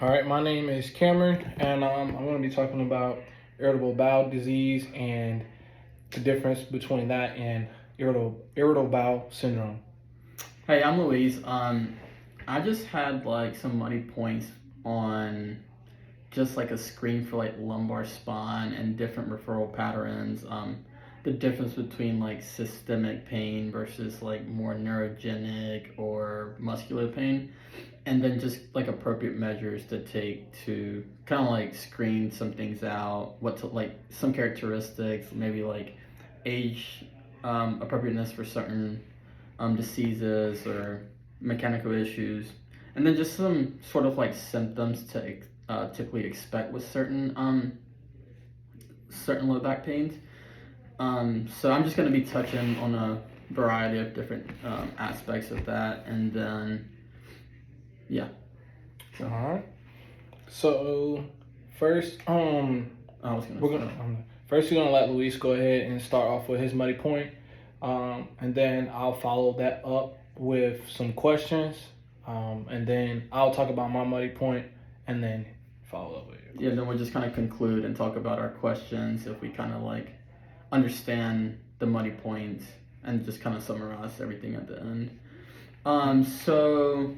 All right, my name is Cameron, and I'm going to be talking about irritable bowel disease and the difference between that and irritable bowel syndrome. Hey, I'm Louise. I just had like some money points on just like a screen for like lumbar spine and different referral patterns. The difference between like systemic pain versus like more neurogenic or muscular pain, and then just like appropriate measures to take to kind of like screen some things out. What to like some characteristics, maybe like age appropriateness for certain diseases or mechanical issues, and then just some sort of like symptoms to typically expect with certain low back pains. So I'm just going to be touching on a variety of different aspects of that, and then yeah. All right. So first, I was gonna we're gonna start. first we're gonna let Luis go ahead and start off with his muddy point, and then I'll follow that up with some questions, and then I'll talk about my muddy point, and then follow up with your Yeah, question. then we'll just kind of conclude and talk about our questions if we kind of like understand the money points and just kind of summarize everything at the end. So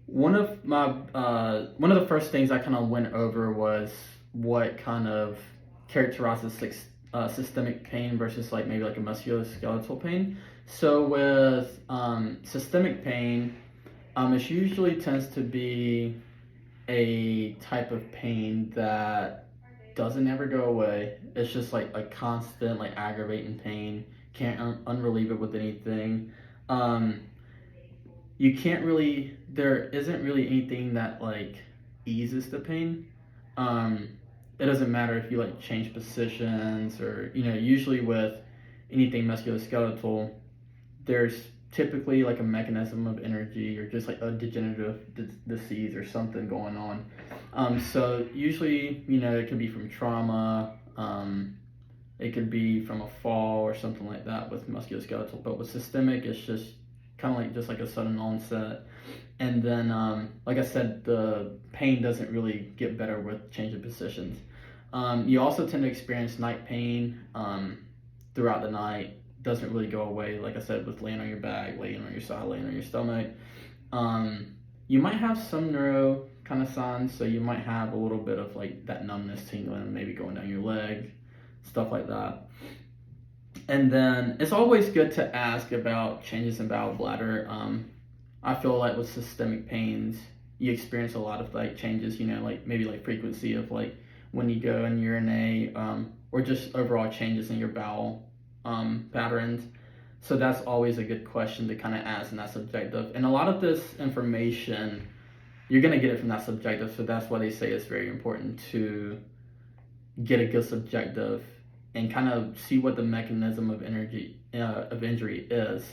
one of the first things I kind of went over was what kind of characterizes systemic pain versus like maybe like a musculoskeletal pain. So with systemic pain, it usually tends to be a type of pain that doesn't ever go away. It's just like a constant, like aggravating pain. Can't unrelieve it with anything. Um, you can't really. There isn't really anything that like eases the pain. Um, it doesn't matter if you like change positions or usually with anything musculoskeletal, there's typically like a mechanism of energy or just like a degenerative disease or something going on. So usually, it can be from trauma. It could be from a fall or something like that with musculoskeletal. But with systemic, it's just kind of like just like a sudden onset. And then, like I said, the pain doesn't really get better with change of positions. You also tend to experience night pain throughout the night. Doesn't really go away, like I said, with laying on your back, laying on your side, laying on your stomach. You might have some neuro kind of signs, so you might have a little bit of like that numbness, tingling, maybe going down your leg, stuff like that. And then it's always good to ask about changes in bowel bladder. I feel like with systemic pains, you experience a lot of like changes, like maybe like frequency of like when you go and urinate, or just overall changes in your bowel patterns. So that's always a good question to kind of ask, and that's subjective. And a lot of this information, you're going to get it from that subjective. So that's why they say it's very important to get a good subjective and kind of see what the mechanism of energy of injury is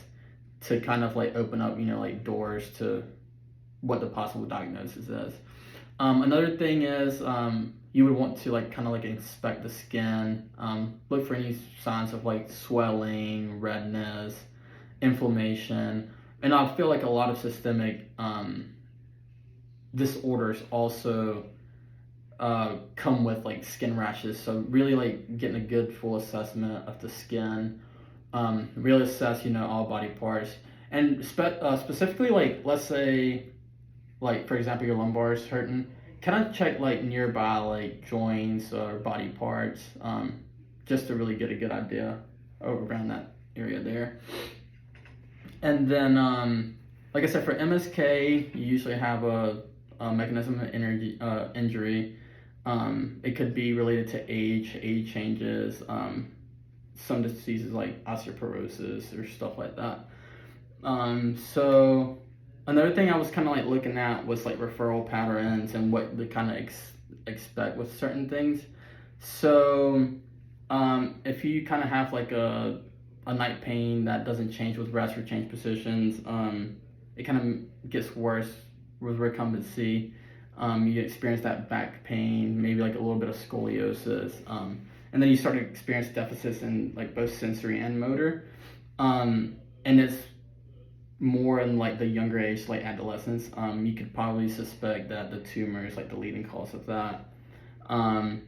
to kind of like open up like doors to what the possible diagnosis is. Another thing is you would want to like kind of like inspect the skin, look for any signs of like swelling, redness, inflammation. And I feel like a lot of systemic disorders also come with like skin rashes. So really like getting a good full assessment of the skin, really assess all body parts, and specifically like let's say like for example your lumbar is hurting, kind of check like nearby like joints or body parts, just to really get a good idea around that area there. And then like I said, for MSK you usually have a mechanism of energy injury. It could be related to age changes, some diseases like osteoporosis or stuff like that. So another thing I was kind of like looking at was like referral patterns and what to kind of expect with certain things. So if you kind of have like a night pain that doesn't change with rest or change positions, it kind of gets worse with recumbency. You experience that back pain, maybe like a little bit of scoliosis, and then you start to experience deficits in like both sensory and motor. And it's more in like the younger age, like adolescence, you could probably suspect that the tumor is like the leading cause of that. Um,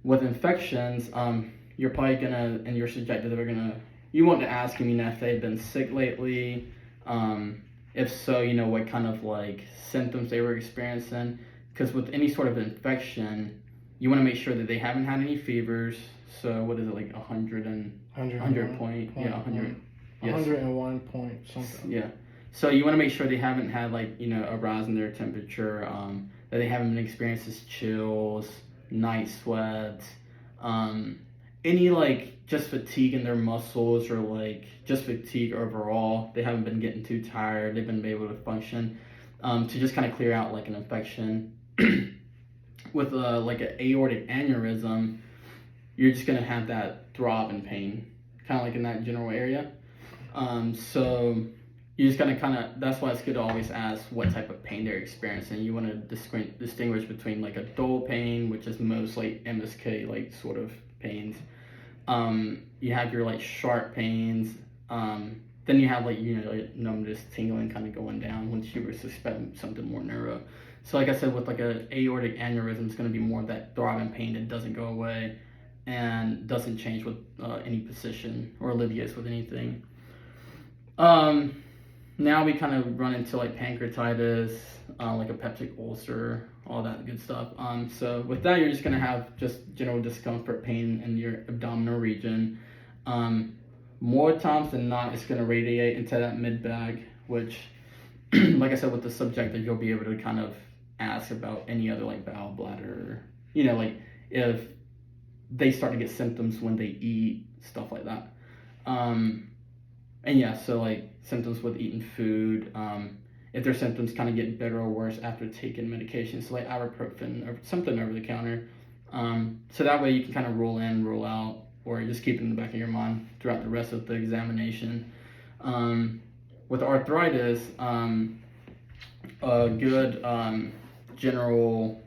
with infections, you're probably gonna, and you're subjected, they're gonna, you want to ask them, if they've been sick lately. If so, what kind of like symptoms they were experiencing. Because with any sort of infection, you want to make sure that they haven't had any fevers. So what is it, like 100 and 100 point, yeah, 100. Yes. 101 point something. Yeah. So you want to make sure they haven't had like a rise in their temperature, that they haven't been experiencing chills, night sweats, any like just fatigue in their muscles or like just fatigue overall. They haven't been getting too tired. They've been able to function, to just kind of clear out like an infection. With like an aortic aneurysm, you're just gonna have that throb and pain, kind of like in that general area. So you just gotta that's why it's good to always ask what type of pain they're experiencing. You want to distinguish between like a dull pain, which is most like MSK like sort of pains. You have your like sharp pains. Then you have like like numbness, tingling, kind of going down once you were suspecting something more neuro. So like I said, with like a aortic aneurysm, it's going to be more of that throbbing pain that doesn't go away and doesn't change with any position or alleviates with anything. Now we kind of run into like pancreatitis, like a peptic ulcer, all that good stuff. So with that, you're just going to have just general discomfort, pain in your abdominal region. More times than not, it's going to radiate into that mid bag, which, like I said, with the subjective, you'll be able to kind of ask about any other like bowel, bladder, like if they start to get symptoms when they eat, stuff like that. And yeah, so like symptoms with eating food, if their symptoms kind of get better or worse after taking medications, so like ibuprofen or something over the counter. So that way you can kind of rule in, rule out, or just keep it in the back of your mind throughout the rest of the examination. With arthritis, a good general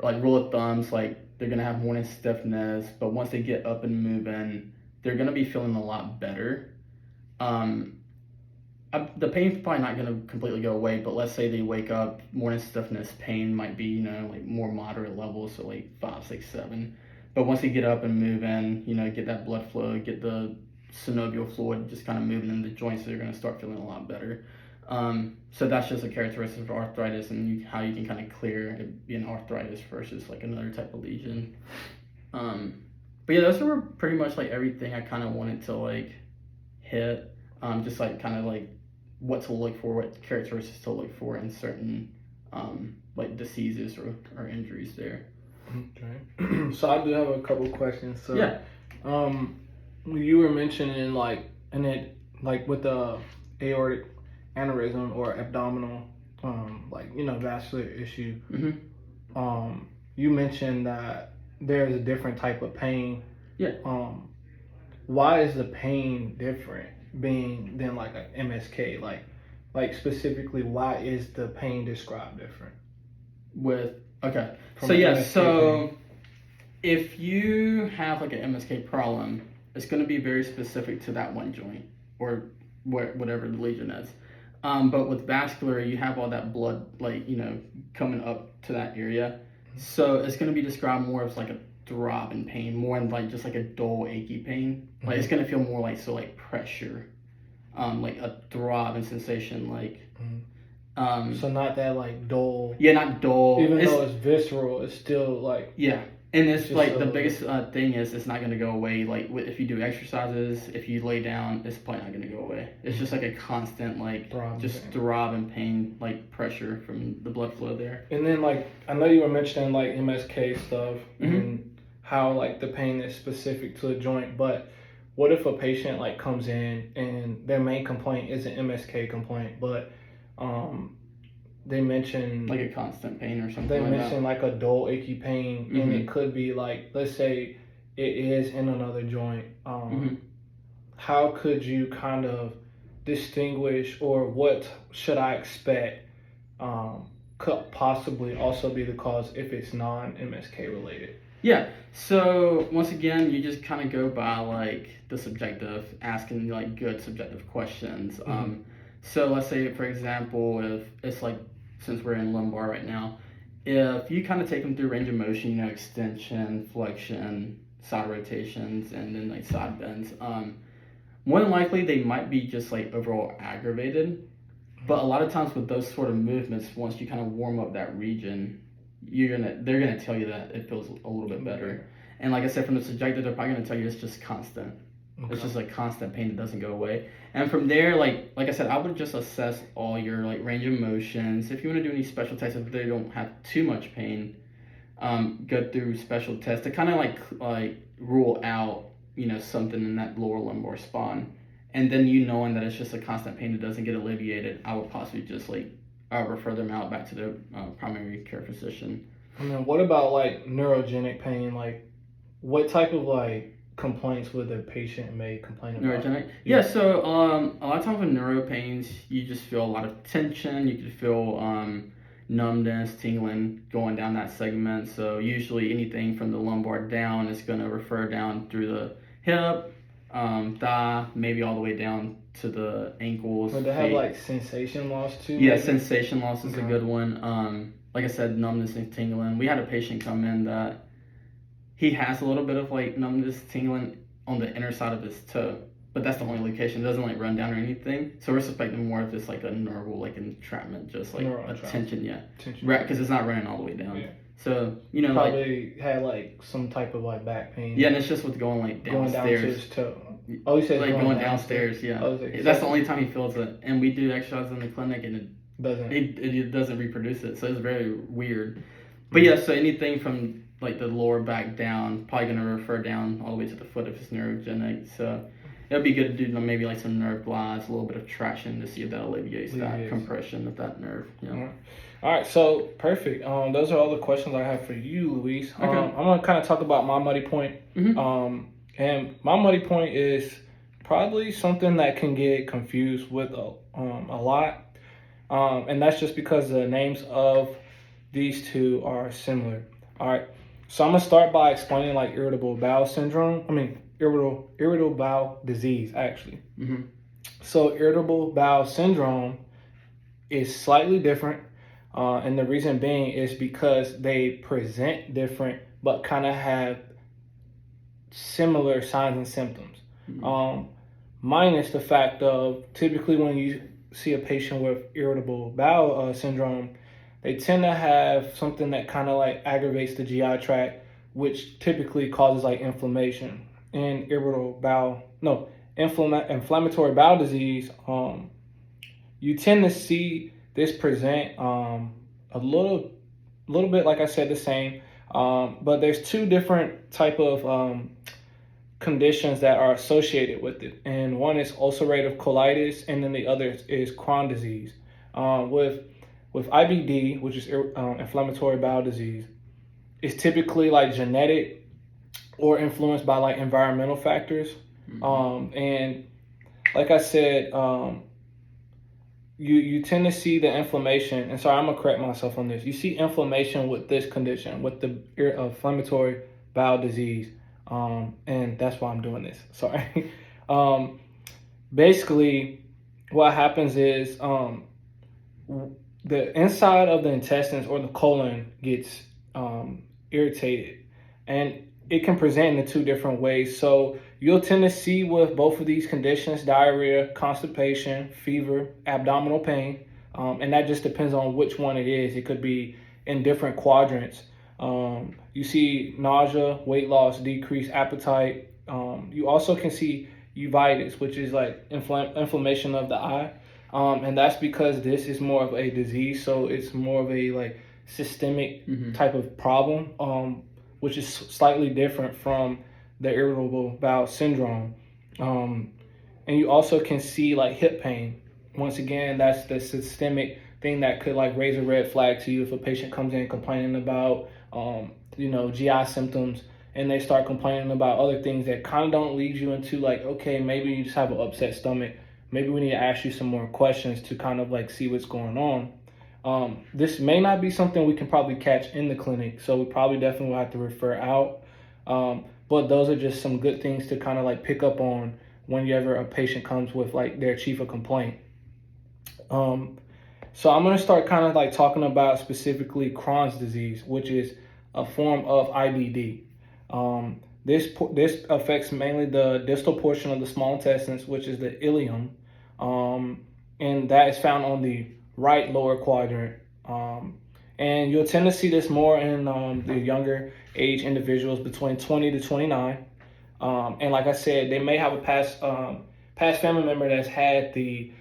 like rule of thumbs, like they're gonna have morning stiffness, but once they get up and moving, they're gonna be feeling a lot better. The pain's probably not gonna completely go away, but let's say they wake up, morning stiffness, pain might be like more moderate levels, so like 5, 6, 7. But once they get up and moving, get that blood flow, get the synovial fluid just kind of moving in the joints, they're gonna start feeling a lot better. So that's just a characteristic of arthritis and how you can kind of clear it being arthritis versus like another type of lesion. But yeah, those were pretty much like everything I kind of wanted to like hit. Just like kind of like what to look for, what characteristics to look for in certain like diseases or injuries there. Okay. So I do have a couple questions. So yeah. You were mentioning like, and it like with the aortic aneurysm or abdominal vascular issue. Mm-hmm. You mentioned that there's a different type of pain. Yeah. Why is the pain different than like an MSK? Like specifically, why is the pain described different? So yeah, so pain. If you have like an MSK problem, it's going to be very specific to that one joint or whatever the lesion is. But with vascular, you have all that blood, like, coming up to that area. So it's going to be described more as like a throb and pain, more than like just like a dull, achy pain. Like it's going to feel more like pressure, like a throb and sensation, like. So not that like dull. Yeah, not dull. Even though it's visceral, it's still like. Yeah. And it's like the biggest thing is it's not going to go away. Like if you do exercises, if you lay down, it's probably not going to go away. It's just like a constant throb and pain, like pressure from the blood flow there. And then like I know you were mentioning like MSK stuff and how like the pain is specific to a joint, but what if a patient like comes in and their main complaint is an MSK complaint, but they mention like a constant pain or something. They mention like a dull, achy pain, and it could be like, let's say, it is in another joint. How could you kind of distinguish, or what should I expect? Could possibly also be the cause if it's non-MSK related. Yeah. So once again, you just kind of go by like the subjective, asking like good subjective questions. So let's say, for example, if it's like, since we're in lumbar right now, if you kind of take them through range of motion, extension, flexion, side rotations, and then like side bends, more than likely they might be just like overall aggravated. But a lot of times with those sort of movements, once you kind of warm up that region, they're gonna tell you that it feels a little bit better. And like I said, from the subjective, they're probably gonna tell you it's just constant. Okay. It's just like constant pain that doesn't go away. And from there, like I said, I would just assess all your like range of motions. If you want to do any special tests, if they don't have too much pain, go through special tests to kind of like rule out something in that lower lumbar spine. And then knowing that it's just a constant pain that doesn't get alleviated, I would possibly just refer them out back to the primary care physician. And then what about like neurogenic pain? Like what type of like complaints would the patient may complain about? Neurogenic? Yeah, so a lot of times with neuro pains, you just feel a lot of tension. You could feel numbness, tingling going down that segment. So usually anything from the lumbar down is going to refer down through the hip, thigh, maybe all the way down to the ankles. Would they have like sensation loss too? Yeah, maybe? Sensation loss is a good one. Like I said, numbness and tingling. We had a patient come in that he has a little bit of like numbness, tingling on the inner side of his toe, but that's the only location. It doesn't like run down or anything. So we're suspecting more of this like a neural like entrapment, just like a tension, right? Because it's not running all the way down. Yeah. So probably had like some type of like back pain. Yeah, and it's just with going like downstairs. Going down to his toe. Oh, you said like going downstairs. Yeah. That's the only time he feels it. And we do exercises in the clinic, and it doesn't reproduce it. So it's very weird. But yeah, so anything from like the lower back down, probably going to refer down all the way to the foot if it's neurogenic. So it'd be good to do maybe like some nerve glides, a little bit of traction to see if that alleviates that compression of that nerve. Yeah. All right, so perfect. Those are all the questions I have for you, Luis. Okay. I'm gonna kind of talk about my muddy point. And my muddy point is probably something that can get confused with a lot, and that's just because the names of these two are similar. All right. So I'm gonna start by explaining like irritable bowel syndrome. Irritable bowel disease, actually. So irritable bowel syndrome is slightly different, and the reason being is because they present different, but kind of have similar signs and symptoms. Minus the fact of typically when you see a patient with irritable bowel syndrome, they tend to have something that kind of like aggravates the GI tract, which typically causes like inflammation. And inflammatory bowel disease, you tend to see this present a little bit, like I said, the same. But there's two different type of conditions that are associated with it. And one is ulcerative colitis, and then the other is Crohn's disease. With IBD, which is inflammatory bowel disease, it's typically like genetic or influenced by like environmental factors. And like I said, you tend to see the inflammation. And sorry, I'm gonna correct myself on this. You see inflammation with this condition, with the inflammatory bowel disease. And that's why I'm doing this. Sorry. Basically, what happens is the inside of the intestines or the colon gets irritated, and it can present in two different ways. So you'll tend to see with both of these conditions diarrhea, constipation, fever, abdominal pain, and that just depends on which one it is. It could be in different quadrants. You see nausea, weight loss, decreased appetite. You also can see uveitis, which is like inflammation of the eye. And that's because this is more of a disease, so it's more of a like systemic type of problem, which is slightly different from the irritable bowel syndrome. And you also can see like hip pain. Once again, that's the systemic thing that could like raise a red flag to you if a patient comes in complaining about GI symptoms, and they start complaining about other things that kind of don't lead you into like, okay, maybe you just have an upset stomach. Maybe we need to ask you some more questions to kind of like see what's going on. This may not be something we can probably catch in the clinic, so we probably definitely will have to refer out. But those are just some good things to kind of like pick up on whenever a patient comes with like their chief of complaint. So I'm going to start kind of like talking about specifically Crohn's disease, which is a form of IBD. This affects mainly the distal portion of the small intestines, which is the ileum, and that is found on the right lower quadrant. And you'll tend to see this more in the younger age individuals between 20 to 29. And like I said, they may have a past family member that's had the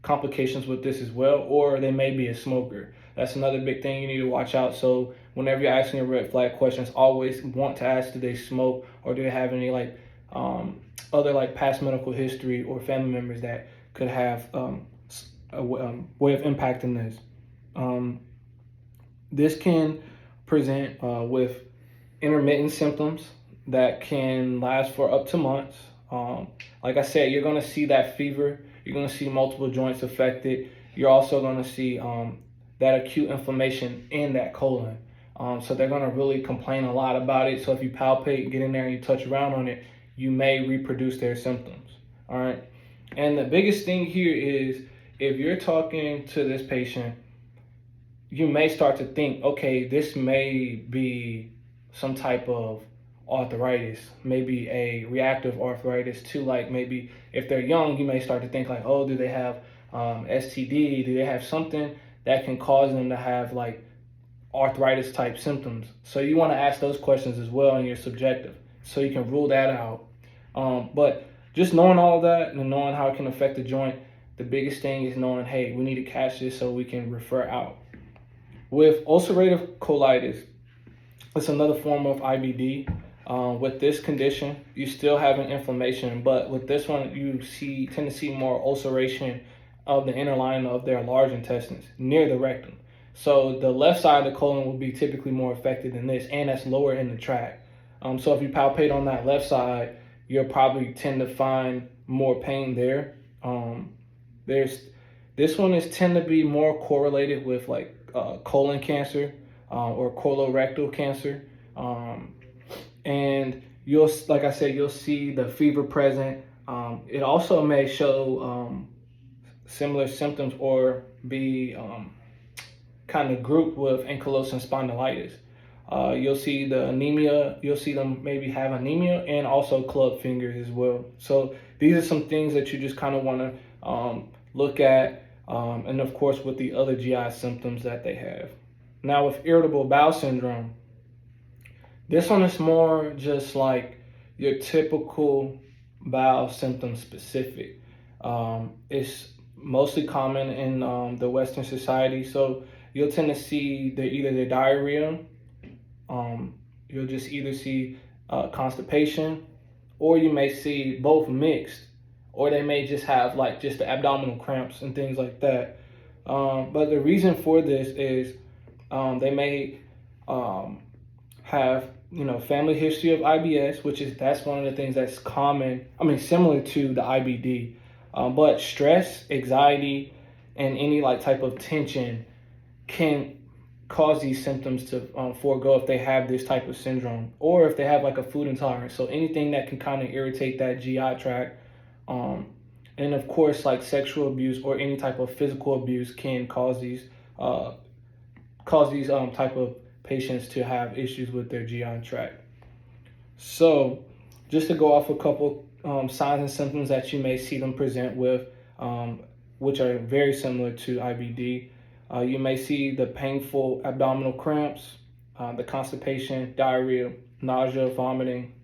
complications with this as well, or they may be a smoker. That's another big thing you need to watch out. So whenever you're asking your red flag questions, always want to ask, do they smoke, or do they have any like other like past medical history or family members that could have a way of impacting this. This can present with intermittent symptoms that can last for up to months. Like I said, you're going to see that fever. You're going to see multiple joints affected. You're also going to see that acute inflammation in that colon. So they're going to really complain a lot about it. So if you palpate, get in there and you touch around on it, you may reproduce their symptoms. All right. And the biggest thing here is if you're talking to this patient, you may start to think, okay, this may be some type of arthritis, maybe a reactive arthritis too. Like maybe if they're young, you may start to think like, oh, do they have STD? Do they have something that can cause them to have like arthritis type symptoms? So you want to ask those questions as well in your subjective, so you can rule that out. But just knowing all that and knowing how it can affect the joint, the biggest thing is knowing, hey, we need to catch this so we can refer out. With ulcerative colitis, it's another form of IBD. With this condition, you still have an inflammation, but with this one, you tend to see more ulceration of the inner lining of their large intestines near the rectum. So the left side of the colon will be typically more affected than this, and that's lower in the tract. So if you palpate on that left side, you'll probably tend to find more pain there. This one tend to be more correlated with like colon cancer or colorectal cancer. And like I said, you'll see the fever present. It also may show similar symptoms or be kind of grouped with ankylosing spondylitis. You'll see the anemia. You'll see them maybe have anemia and also club fingers as well. So these are some things that you just kind of want to look at. And of course, with the other GI symptoms that they have. Now, with irritable bowel syndrome, this one is more just like your typical bowel symptom specific. It's mostly common in the Western society. So you'll tend to see either the diarrhea, you'll just either see constipation, or you may see both mixed, or they may just have like just the abdominal cramps and things like that. But the reason for this is they may have family history of IBS, that's one of the things that's common. Similar to the IBD, but stress, anxiety, and any like type of tension can cause these symptoms to forego if they have this type of syndrome, or if they have like a food intolerance. So anything that can kind of irritate that GI tract. And of course, like sexual abuse or any type of physical abuse can cause these type of patients to have issues with their GI tract. So just to go off a couple signs and symptoms that you may see them present with, which are very similar to IBD, you may see the painful abdominal cramps, the constipation, diarrhea, nausea, vomiting,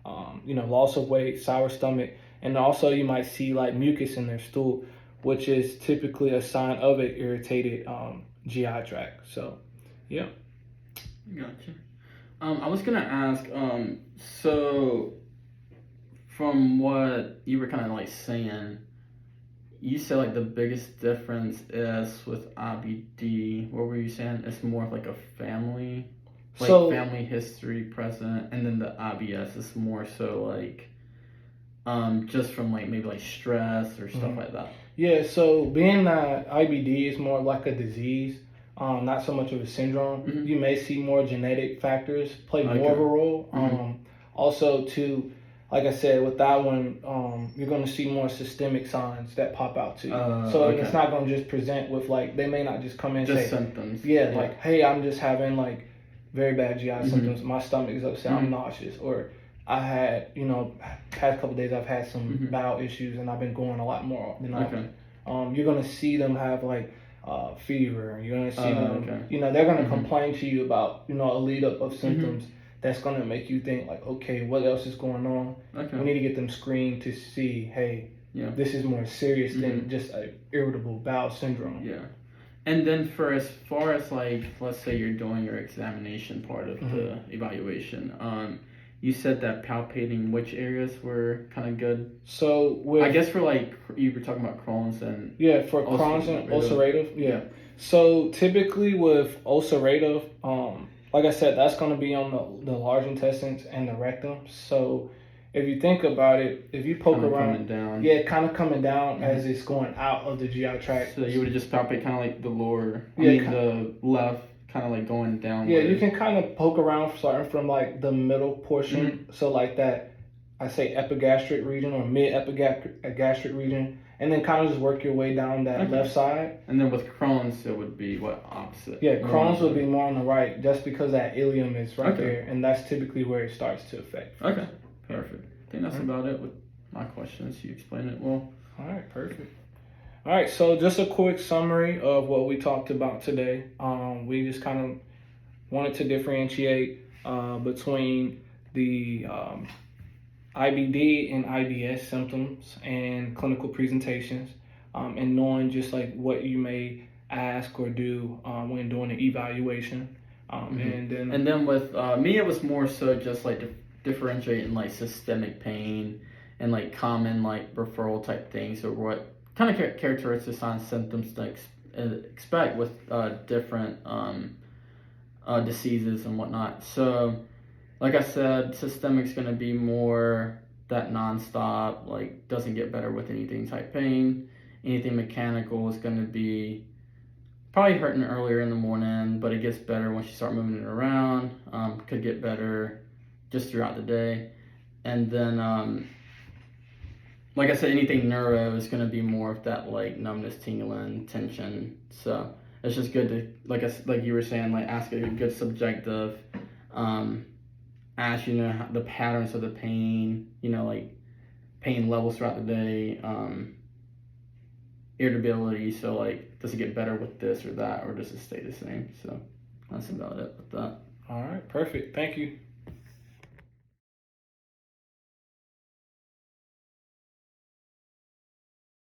loss of weight, sour stomach. And also you might see like mucus in their stool, which is typically a sign of an irritated GI tract. So, yeah. Gotcha. I was gonna ask, so from what you were kind of like saying, you said like the biggest difference is with IBD. What were you saying? It's more of like a family history present, and then the IBS is more so like just from like maybe like stress or stuff like that. Yeah, so being that IBD is more like a disease, not so much of a syndrome, Mhm. you may see more genetic factors play more Okay. of a role. Mhm. Also, too, like I said, with that one, you're going to see more systemic signs that pop out to you. So and it's Okay. not going to just present with like, they may not just come in and Just say, symptoms. yeah, Yeah. like, hey, I'm just having like very bad GI Mhm. symptoms. My stomach is upset. I'm Mhm. nauseous. Or I had, past couple days I've had some Mhm. bowel issues and I've been going a lot more than Okay. often. You're gonna see them have like fever. You're gonna see them. Okay. They're gonna Mhm. complain to you about a lead up of Mhm. symptoms that's gonna make you think like, okay, what else is going on? Okay. We need to get them screened to see, hey, Yeah. this is more serious than Mhm. just a irritable bowel syndrome. Yeah. And then for as far as like, let's say you're doing your examination part of the evaluation, you said that palpating which areas were kind of good. So with I guess for like you were talking about Crohn's and yeah, for Crohn's and ulcerative, yeah. So typically with ulcerative, like I said, that's going to be on the large intestines and the rectum. So if you think about it, if you poke kind of around, coming down. yeah, kind of coming down Mhm. as it's going out of the GI tract. So you would just palpate kind of like the lower, Yeah, the left, kind of like going down. yeah, you can kind of poke around starting from like the middle portion. So like that, I say epigastric region or mid epigastric region, and then kind of just work your way down that Okay. left side. And then with Crohn's, it would be what opposite? Yeah, More Crohn's on would the- be more on the right, just because that ileum is right Okay. there, and that's typically where it starts to affect. Okay, perfect. I think that's about it with my questions. You explained it well. All right, perfect. All right, so just a quick summary of what we talked about today. We just kind of wanted to differentiate between the IBD and IBS symptoms and clinical presentations, and knowing just like what you may ask or do when doing an evaluation. And then with me, it was more so just like differentiating like systemic pain and like common like referral type things, or what kind of characteristics and symptoms to expect with different diseases and whatnot. So, like I said, systemic's going to be more that nonstop, like doesn't get better with anything type pain. Anything mechanical is going to be probably hurting earlier in the morning, but it gets better once you start moving it around. Could get better just throughout the day. And then, like I said, anything neuro is going to be more of that like numbness, tingling, tension. So it's just good to, like you were saying, like ask a good subjective, ask the patterns of the pain, like pain levels throughout the day, irritability. So like, does it get better with this or that, or does it stay the same? So that's about it with that. All right, perfect. Thank you.